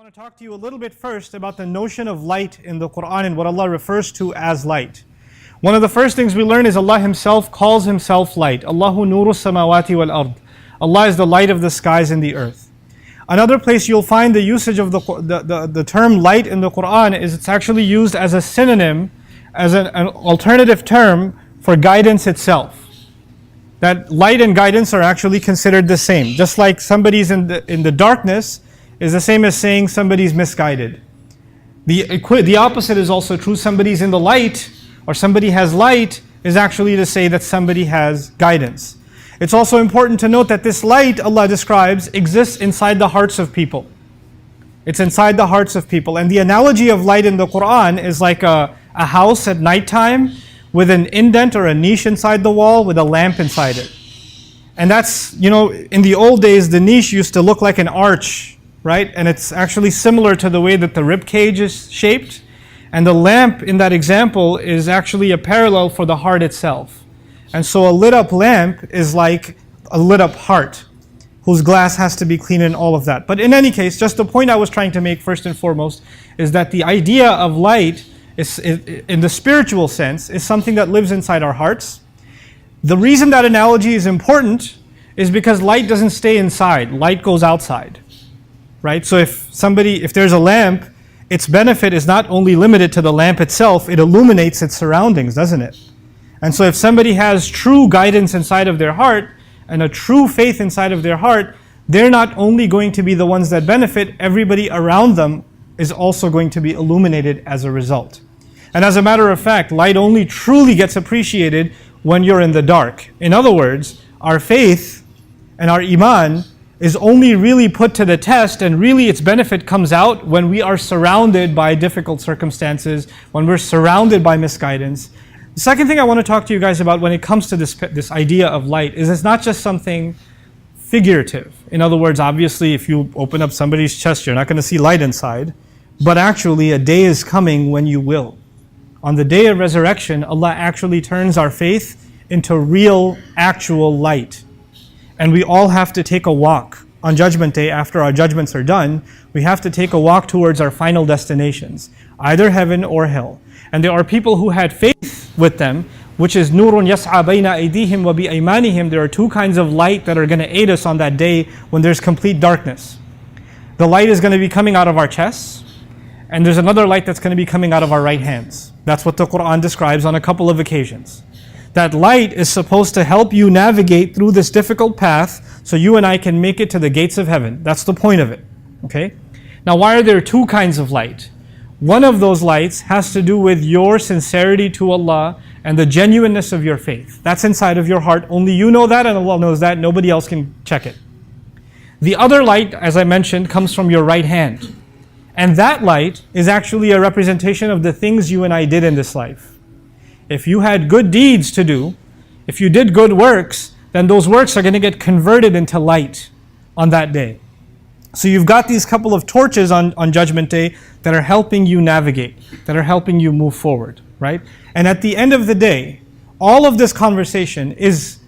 want to talk to you a little bit first about the notion of light in the Quran and what Allah refers to as light. One of the first things we learn is Allah Himself calls Himself light. Allahu nuru samawati wal ard. Allah is the light of the skies and the earth. Another place you'll find the usage of the term light in the Quran is it's actually used as a synonym, as an alternative term for guidance itself. That light and guidance are actually considered the same. Just like somebody's in the darkness is the same as saying somebody's misguided. The opposite is also true. Somebody's in the light or somebody has light is actually to say that somebody has guidance. It's also important to note that this light Allah describes exists inside the hearts of people. It's inside the hearts of people. And the analogy of light in the Quran is like a house at nighttime with an indent or a niche inside the wall with a lamp inside it. And that's, in the old days, the niche used to look like an arch, right? And it's actually similar to the way that the rib cage is shaped. And the lamp in that example is actually a parallel for the heart itself. And so a lit up lamp is like a lit up heart, whose glass has to be clean and all of that. But in any case, just the point I was trying to make first and foremost is that the idea of light is, in the spiritual sense, is something that lives inside our hearts. The reason that analogy is important is because light doesn't stay inside, light goes outside. Right? So if there's a lamp, its benefit is not only limited to the lamp itself, it illuminates its surroundings, doesn't it? And so if somebody has true guidance inside of their heart and a true faith inside of their heart, they're not only going to be the ones that benefit, everybody around them is also going to be illuminated as a result. And as a matter of fact, light only truly gets appreciated when you're in the dark. In other words, our faith and our iman is only really put to the test, and really its benefit comes out when we are surrounded by difficult circumstances, when we're surrounded by misguidance. The second thing I want to talk to you guys about when it comes to this idea of light is it's not just something figurative. In other words, obviously if you open up somebody's chest, you're not going to see light inside, but actually a day is coming when you will. On the day of resurrection, Allah actually turns our faith into real, actual light. And we all have to take a walk on Judgment Day after our judgments are done. We have to take a walk towards our final destinations, either heaven or hell. And there are people who had faith with them, which is nurun yas'a bayna aydihim wa bi aymanihim. There are two kinds of light that are going to aid us on that day when there's complete darkness. The light is going to be coming out of our chests, and there's another light that's going to be coming out of our right hands. That's what the Quran describes on a couple of occasions. That light is supposed to help you navigate through this difficult path so you and I can make it to the gates of heaven. That's the point of it. Okay? Now, why are there two kinds of light? One of those lights has to do with your sincerity to Allah and the genuineness of your faith. That's inside of your heart. Only you know that and Allah knows that. Nobody else can check it. The other light, as I mentioned, comes from your right hand. And that light is actually a representation of the things you and I did in this life. If you had good deeds to do, if you did good works, then those works are going to get converted into light on that day. So you've got these couple of torches on Judgment Day that are helping you navigate, that are helping you move forward, right? And at the end of the day, all of this conversation it's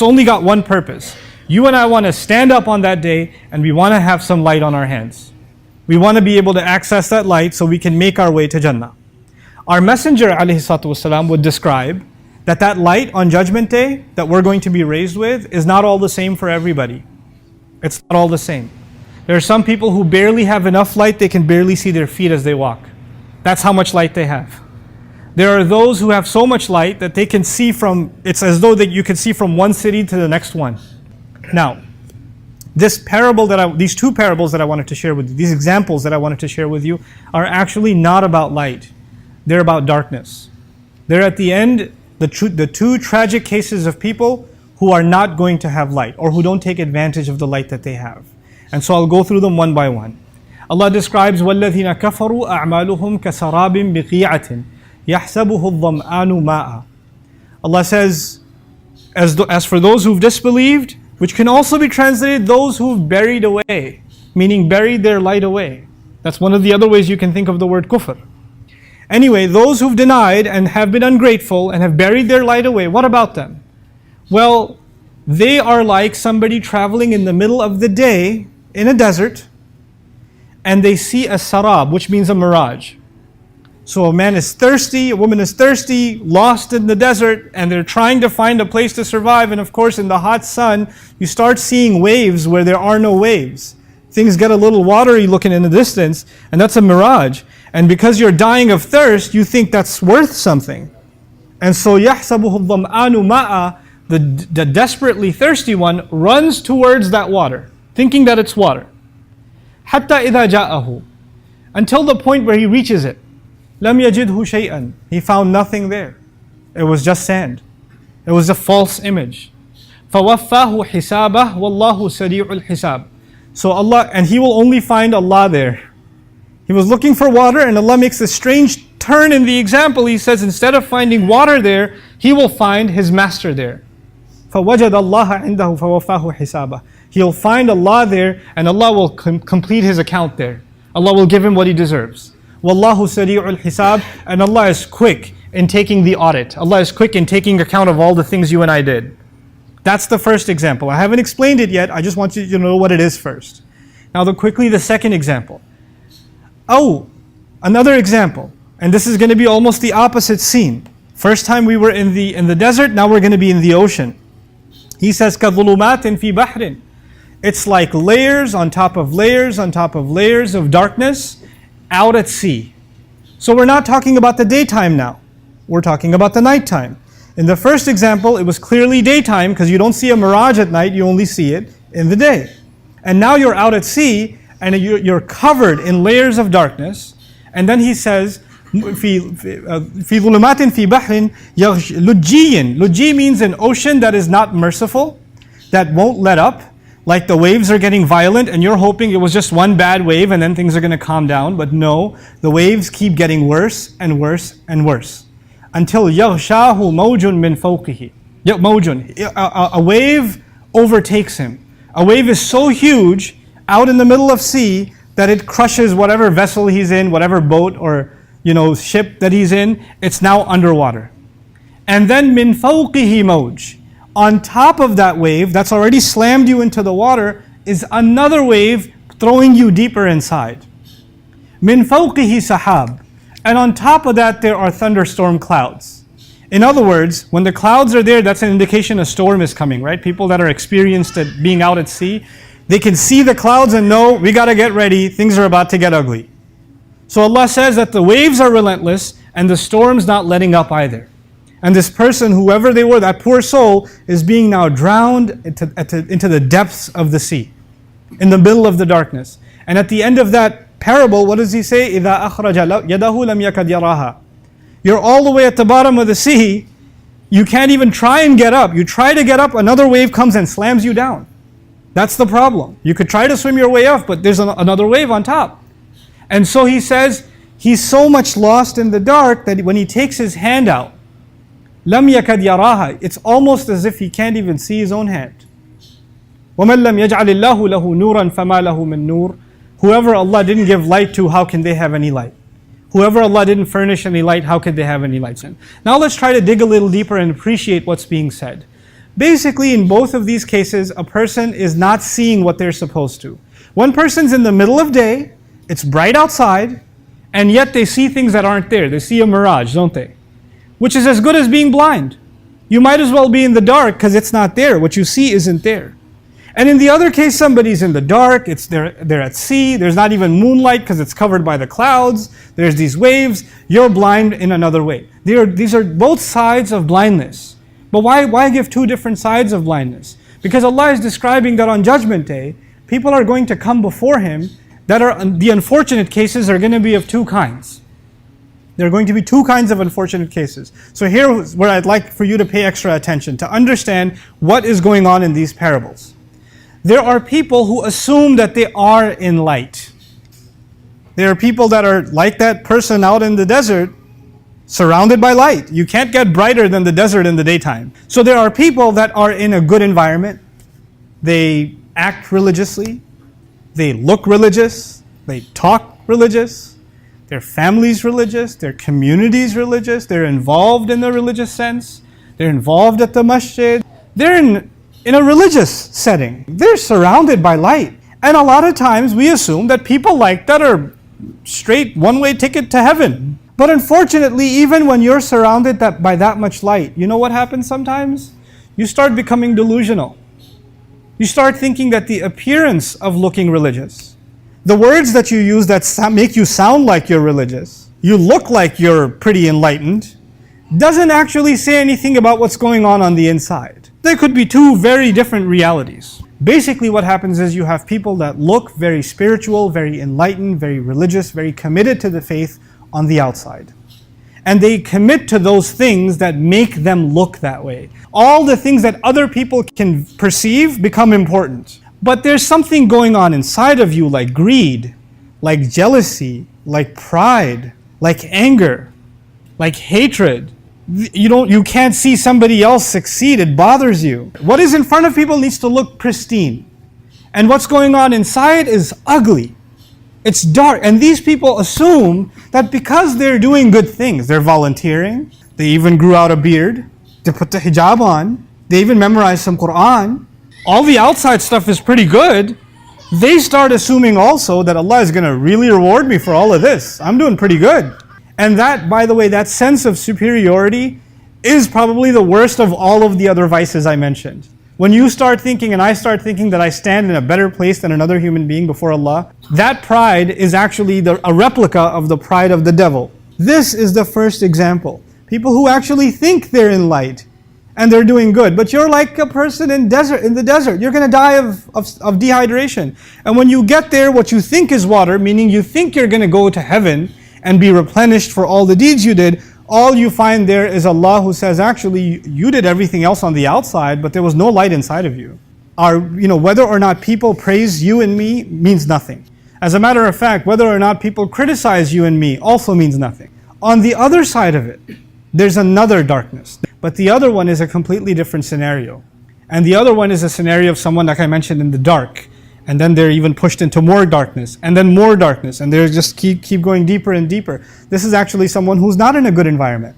only got one purpose. You and I want to stand up on that day and we want to have some light on our hands. We want to be able to access that light so we can make our way to Jannah. Our Messenger ﷺ would describe that light on Judgment Day that we're going to be raised with is not all the same for everybody. It's not all the same. There are some people who barely have enough light, they can barely see their feet as they walk. That's how much light they have. There are those who have so much light that they can see it's as though that you can see from one city to the next one. Now, these two parables that I wanted to share with you, these examples that I wanted to share with you, are actually not about light. They're about darkness. They're at the end, the two tragic cases of people who are not going to have light or who don't take advantage of the light that they have. And so I'll go through them one by one. Allah describes وَالَّذِينَ كَفَرُوا أَعْمَالُهُمْ كَسَرَابٍ بِقِيعَةٍ يَحْسَبُهُ الظَّمْآنُ مَاءً. Allah says, as for those who've disbelieved, which can also be translated those who've buried away, meaning buried their light away. That's one of the other ways you can think of the word kufr. Anyway, those who've denied and have been ungrateful and have buried their light away, what about them? Well, they are like somebody traveling in the middle of the day in a desert and they see a sarab, which means a mirage. So a man is thirsty, a woman is thirsty, lost in the desert, and they're trying to find a place to survive. And of course, in the hot sun, you start seeing waves where there are no waves. Things get a little watery looking in the distance, and that's a mirage. And because you're dying of thirst, you think that's worth something. And so يَحْسَبُهُ الظَّمْآنُ مَاءً, the desperately thirsty one runs towards that water, thinking that it's water. حَتَّى إِذَا جَاءَهُ, until the point where he reaches it. لَمْ يَجِدْهُ شَيْئًا, he found nothing there. It was just sand. It was a false image. فَوَفَّاهُ حِسَابَهُ وَاللَّهُ سَرِيعُ الْحِسَابِ. So Allah, and he will only find Allah there. He was looking for water, and Allah makes a strange turn in the example. He says instead of finding water there, he will find his master there. فَوَجَدَ اللَّهَ عِنْدَهُ فَوَفَّاهُ حِسَابَهُ. He'll find Allah there, and Allah will complete his account there. Allah will give him what he deserves. Wallahu sari'ul hisab, and Allah is quick in taking the audit. Allah is quick in taking account of all the things you and I did. That's the first example. I haven't explained it yet. I just want you to know what it is first. Now quickly the second example. Oh, another example. And this is going to be almost the opposite scene. First time we were in the desert, now we're going to be in the ocean. He says, كَظُلُمَاتٍ فِي بَحْرٍ. It's like layers on top of layers on top of layers of darkness out at sea. So we're not talking about the daytime now. We're talking about the nighttime. In the first example, it was clearly daytime because you don't see a mirage at night, you only see it in the day. And now you're out at sea and you're covered in layers of darkness. And then he says, في ظلمات في بحر لجي. Lujji means an ocean that is not merciful, that won't let up. Like the waves are getting violent and you're hoping it was just one bad wave and then things are going to calm down. But no, the waves keep getting worse and worse and worse. Until يَغْشَاهُ مَوْجٌ مِّن فَوْقِهِ. A wave overtakes him. A wave is so huge out in the middle of sea that it crushes whatever vessel he's in, whatever boat or ship that he's in. It's now underwater. And then مِّن فَوْقِهِ مَوْجٌ. On top of that wave that's already slammed you into the water is another wave throwing you deeper inside. Min fawqihi sahab. And on top of that there are thunderstorm clouds. In other words, when the clouds are there, that's an indication a storm is coming, right? People that are experienced at being out at sea, they can see the clouds and know, we got to get ready, things are about to get ugly. So Allah says that the waves are relentless and the storm's not letting up either. And this person, whoever they were, that poor soul, is being now drowned into the depths of the sea, in the middle of the darkness. And at the end of that parable, what does he say? إِذَا أَخْرَجَ يَدَهُ لَمْ يَكَدْ يَرَاهَا. You're all the way at the bottom of the sea, you can't even try and get up. You try to get up, another wave comes and slams you down. That's the problem. You could try to swim your way off, but there's another wave on top. And so he says, he's so much lost in the dark that when he takes his hand out, لَمْ يَكَدْ يَرَاهَا, it's almost as if he can't even see his own hand. وَمَنْ لَمْ يَجْعَلِ اللَّهُ لَهُ نُورًا فَمَا لَهُ مِن نُور. Whoever Allah didn't give light to, how can they have any light? Whoever Allah didn't furnish any light, how could they have any lights in? Now let's try to dig a little deeper and appreciate what's being said. Basically, in both of these cases, a person is not seeing what they're supposed to. One person's in the middle of day, it's bright outside, and yet they see things that aren't there. They see a mirage, don't they? Which is as good as being blind. You might as well be in the dark because it's not there. What you see isn't there. And in the other case, somebody's in the dark, they're at sea, there's not even moonlight because it's covered by the clouds, there's these waves, you're blind in another way. These are both sides of blindness. But why give two different sides of blindness? Because Allah is describing that on Judgment Day, people are going to come before Him that are, the unfortunate cases are going to be of two kinds. There are going to be two kinds of unfortunate cases. So here's where I'd like for you to pay extra attention, to understand what is going on in these parables. There are people who assume that they are in light. There are people that are like that person out in the desert, surrounded by light. You can't get brighter than the desert in the daytime. So there are people that are in a good environment. They act religiously. They look religious. They talk religious. Their family's religious, their community's religious, they're involved in the religious sense, they're involved at the masjid, they're in a religious setting. They're surrounded by light. And a lot of times we assume that people like that are straight one-way ticket to heaven. But unfortunately, even when you're surrounded by that much light, you know what happens sometimes? You start becoming delusional. You start thinking that the appearance of looking religious, the words that you use that make you sound like you're religious, you look like you're pretty enlightened, doesn't actually say anything about what's going on the inside. There could be two very different realities. Basically what happens is you have people that look very spiritual, very enlightened, very religious, very committed to the faith on the outside. And they commit to those things that make them look that way. All the things that other people can perceive become important. But there's something going on inside of you like greed, like jealousy, like pride, like anger, like hatred. You can't see somebody else succeed, it bothers you. What is in front of people needs to look pristine. And what's going on inside is ugly. It's dark. And these people assume that because they're doing good things, they're volunteering, they even grew out a beard, they put the hijab on, they even memorized some Quran, all the outside stuff is pretty good, they start assuming also that Allah is going to really reward me for all of this. I'm doing pretty good. And that, by the way, that sense of superiority is probably the worst of all of the other vices I mentioned. When you start thinking and I start thinking that I stand in a better place than another human being before Allah, that pride is actually a replica of the pride of the devil. This is the first example. People who actually think they're in light and they're doing good. But you're like a person in the desert. You're going to die of dehydration. And when you get there, what you think is water, meaning you think you're going to go to heaven and be replenished for all the deeds you did, all you find there is Allah who says, actually, you did everything else on the outside, but there was no light inside of you. Whether or not people praise you and me means nothing. As a matter of fact, whether or not people criticize you and me also means nothing. On the other side of it, there's another darkness. But the other one is a completely different scenario. And the other one is a scenario of someone, like I mentioned, in the dark. And then they're even pushed into more darkness, and then more darkness, and they just keep going deeper and deeper. This is actually someone who's not in a good environment.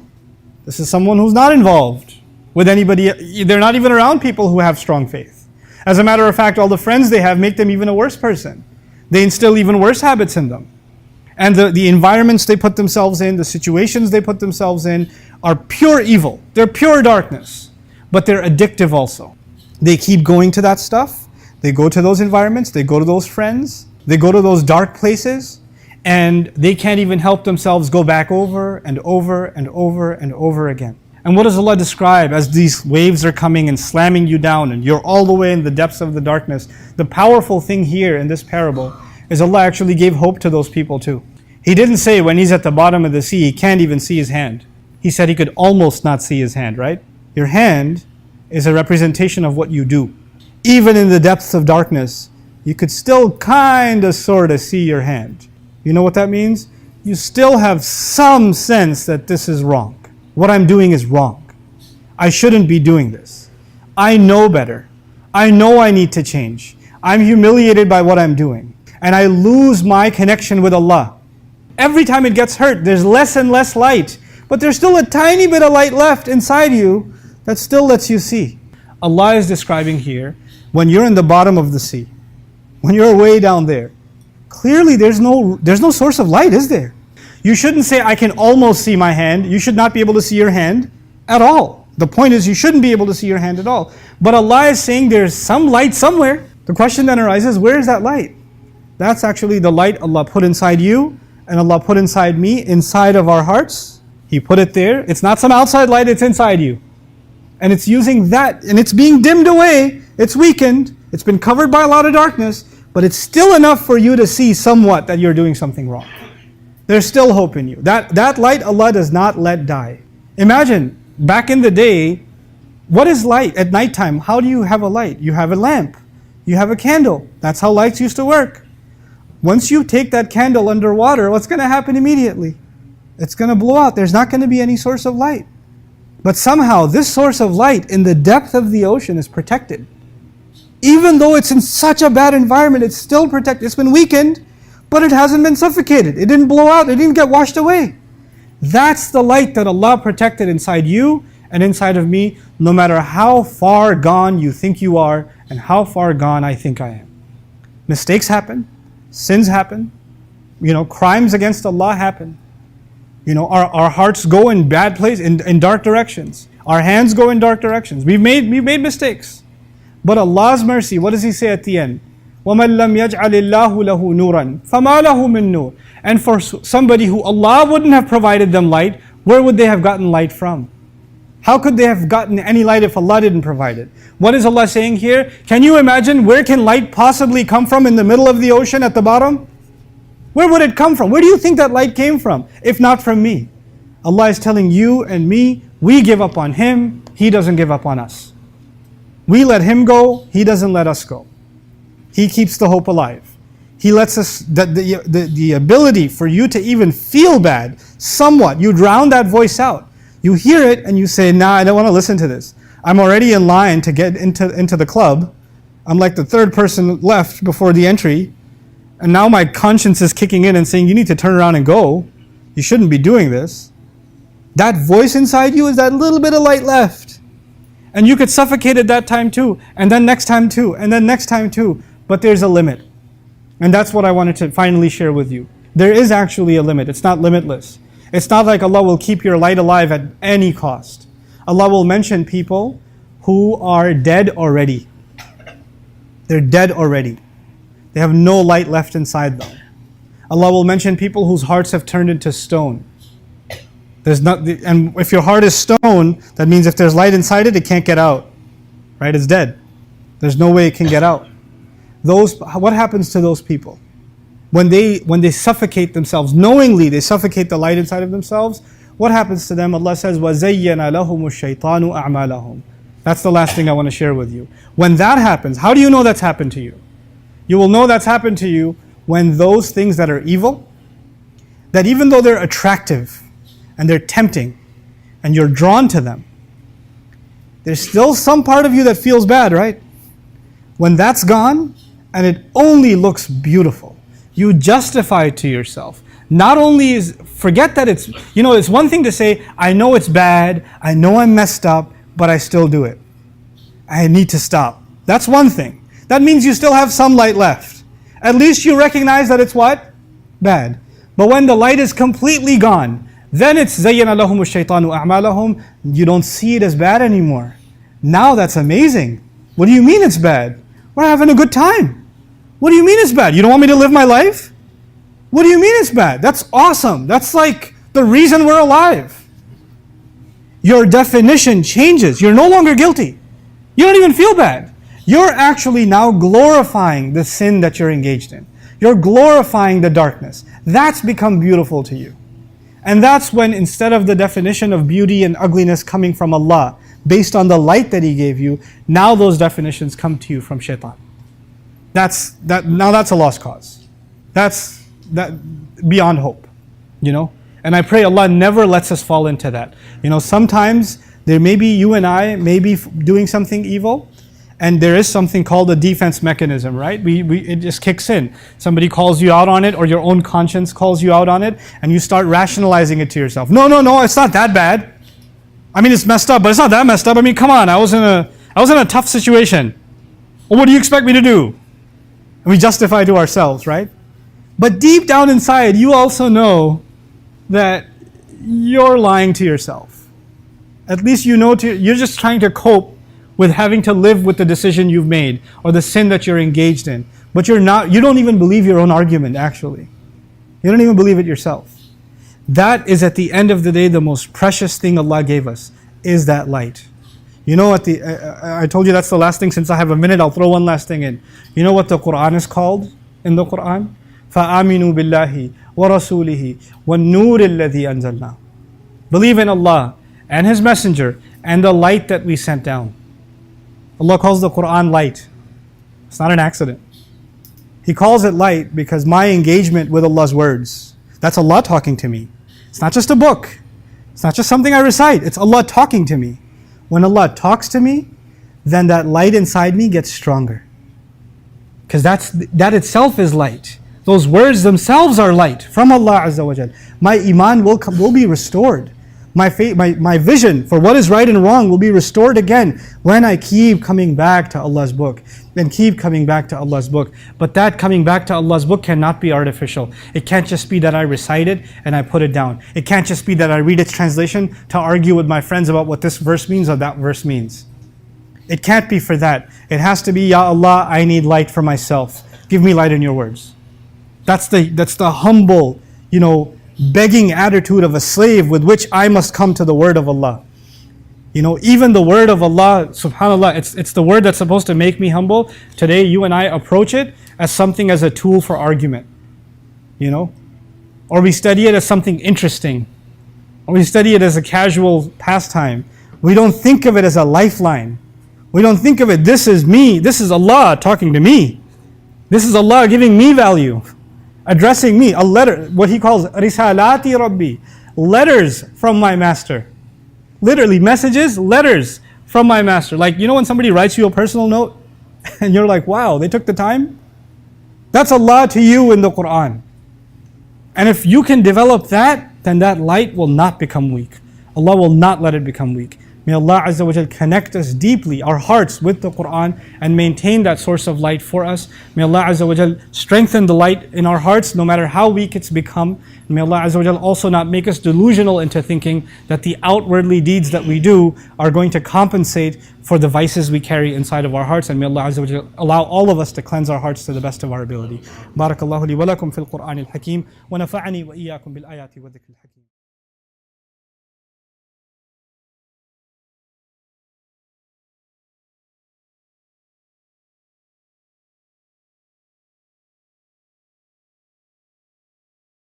This is someone who's not involved with anybody. They're not even around people who have strong faith. As a matter of fact, all the friends they have make them even a worse person. They instill even worse habits in them. And the environments they put themselves in, the situations they put themselves in, are pure evil. They're pure darkness. But they're addictive also. They keep going to that stuff. They go to those environments, they go to those friends, they go to those dark places, and they can't even help themselves go back over and over and over and over again. And what does Allah describe as these waves are coming and slamming you down and you're all the way in the depths of the darkness? The powerful thing here in this parable is Allah actually gave hope to those people too. He didn't say when he's at the bottom of the sea, he can't even see his hand. He said he could almost not see his hand, right? Your hand is a representation of what you do. Even in the depths of darkness, you could still kind of sort of see your hand. You know what that means? You still have some sense that this is wrong. What I'm doing is wrong. I shouldn't be doing this. I know better. I know I need to change. I'm humiliated by what I'm doing. And I lose my connection with Allah. Every time it gets hurt, there's less and less light. But there's still a tiny bit of light left inside you that still lets you see. Allah is describing here, when you're in the bottom of the sea, when you're way down there, clearly there's no source of light, is there? You shouldn't say, I can almost see my hand. You should not be able to see your hand at all. The point is, you shouldn't be able to see your hand at all. But Allah is saying there's some light somewhere. The question then arises, where is that light? That's actually the light Allah put inside you, and Allah put inside me, inside of our hearts. He put it there. It's not some outside light, it's inside you. And it's using that, and it's being dimmed away. It's weakened. It's been covered by a lot of darkness, but it's still enough for you to see somewhat that you're doing something wrong. There's still hope in you. That light Allah does not let die. Imagine, back in the day, what is light at nighttime? How do you have a light? You have a lamp. You have a candle. That's how lights used to work. Once you take that candle underwater, what's going to happen immediately? It's going to blow out. There's not going to be any source of light. But somehow this source of light in the depth of the ocean is protected. Even though it's in such a bad environment, it's still protected. It's been weakened, but it hasn't been suffocated. It didn't blow out. It didn't get washed away. That's the light that Allah protected inside you and inside of me, no matter how far gone you think you are and how far gone I think I am. Mistakes happen, sins happen, crimes against Allah happen. Our hearts go in bad places, in dark directions. Our hands go in dark directions. We've made mistakes. But Allah's mercy, what does He say at the end? وَمَنْ لَمْ يَجْعَلِ اللَّهُ لَهُ نُورًا فَمَا لَهُ مِن نُورٍ. And for somebody who Allah wouldn't have provided them light, where would they have gotten light from? How could they have gotten any light if Allah didn't provide it? What is Allah saying here? Can you imagine where can light possibly come from in the middle of the ocean at the bottom? Where would it come from? Where do you think that light came from, if not from me? Allah is telling you and me, we give up on Him, He doesn't give up on us. We let Him go, He doesn't let us go. He keeps the hope alive. He lets us, the ability for you to even feel bad, somewhat, you drown that voice out. You hear it and you say, nah, I don't want to listen to this. I'm already in line to get into the club. I'm like the third person left before the entry. And now my conscience is kicking in and saying, you need to turn around and go. You shouldn't be doing this. That voice inside you is that little bit of light left. And you could suffocate at that time too. And then next time too. And then next time too. But there's a limit. And that's what I wanted to finally share with you. There is actually a limit. It's not limitless. It's not like Allah will keep your light alive at any cost. Allah will mention people who are dead already. They're dead already. They have no light left inside them. Allah will mention people whose hearts have turned into stone. And if your heart is stone, that means if there's light inside it, it can't get out. Right? It's dead. There's no way it can get out. What happens to those people? When they suffocate themselves, knowingly they suffocate the light inside of themselves, what happens to them? Allah says, وَزَيَّنَ لَهُمُ الشَّيْطَانُ أَعْمَالَهُم. That's the last thing I want to share with you. When that happens, how do you know that's happened to you? You will know that's happened to you when those things that are evil, that even though they're attractive and they're tempting and you're drawn to them, there's still some part of you that feels bad, right? When that's gone and it only looks beautiful, you justify it to yourself. Not only forget that it's one thing to say, I know it's bad, I know I'm messed up, but I still do it. I need to stop. That's one thing. That means you still have some light left. At least you recognize that it's what? Bad. But when the light is completely gone, then it's زَيَّنَ لَهُمُ الشَّيْطَانُ أَعْمَالَهُم. You don't see it as bad anymore. Now that's amazing. What do you mean it's bad? We're having a good time. What do you mean it's bad? You don't want me to live my life? What do you mean it's bad? That's awesome. That's like the reason we're alive. Your definition changes. You're no longer guilty. You don't even feel bad. You're actually now glorifying the sin that you're engaged in. You're glorifying the darkness. That's become beautiful to you. And that's when, instead of the definition of beauty and ugliness coming from Allah, based on the light that He gave you, now those definitions come to you from shaitan. Now that's a lost cause. That's beyond hope. And I pray Allah never lets us fall into that. Sometimes there may be you and I may be doing something evil, and there is something called a defense mechanism, right? It just kicks in. Somebody calls you out on it, or your own conscience calls you out on it, and you start rationalizing it to yourself. No, it's not that bad. I mean, it's messed up, but it's not that messed up. I mean, come on, I was in a tough situation. Well, what do you expect me to do? And we justify to ourselves, right? But deep down inside, you also know that you're lying to yourself. At least you're just trying to cope with having to live with the decision you've made or the sin that you're engaged in. But you don't even believe your own argument, actually. You don't even believe it yourself. That is, at the end of the day, the most precious thing Allah gave us, is that light. I told you that's the last thing. Since I have a minute, I'll throw one last thing in. You know what the Quran is called in the Quran? فَآمِنُوا بِاللَّهِ وَرَسُولِهِ وَالنُّورِ الَّذِي أَنزَلْنَا. Believe in Allah and His Messenger and the light that we sent down. Allah calls the Quran light. It's not an accident. He calls it light because my engagement with Allah's words, that's Allah talking to me. It's not just a book. It's not just something I recite. It's Allah talking to me. When Allah talks to me, then that light inside me gets stronger. Because that itself is light. Those words themselves are light from Allah Azza wa Jal. My iman will be restored. My vision for what is right and wrong will be restored again when I keep coming back to Allah's book and keep coming back to Allah's book. But that coming back to Allah's book cannot be artificial. It can't just be that I recite it and I put it down. It can't just be that I read its translation to argue with my friends about what this verse means or that verse means. It can't be for that. It has to be, Ya Allah, I need light for myself. Give me light in your words. That's the humble, begging attitude of a slave with which I must come to the word of Allah. Even the word of Allah, subhanAllah, it's the word that's supposed to make me humble. Today, you and I approach it as something as a tool for argument. Or we study it as something interesting. Or we study it as a casual pastime. We don't think of it as a lifeline. We don't think of it, this is me, this is Allah talking to me. This is Allah giving me value, addressing me, a letter, what he calls risalati rabbi, letters from my master. Literally, messages, letters from my master. Like, when somebody writes you a personal note, and you're like, wow, they took the time? That's Allah to you in the Quran. And if you can develop that, then that light will not become weak. Allah will not let it become weak. May Allah Azza wa Jal connect us deeply, our hearts with the Quran, and maintain that source of light for us. May Allah Azza wa Jal strengthen the light in our hearts no matter how weak it's become. May Allah Azza wa Jal also not make us delusional into thinking that the outwardly deeds that we do are going to compensate for the vices we carry inside of our hearts. And may Allah Azza wa Jal allow all of us to cleanse our hearts to the best of our ability. Barakallahu li wa lakum fil Qur'an al-Hakim wa nafa'ani wa iyyakum bil ayati wa dhikr al-Hakim.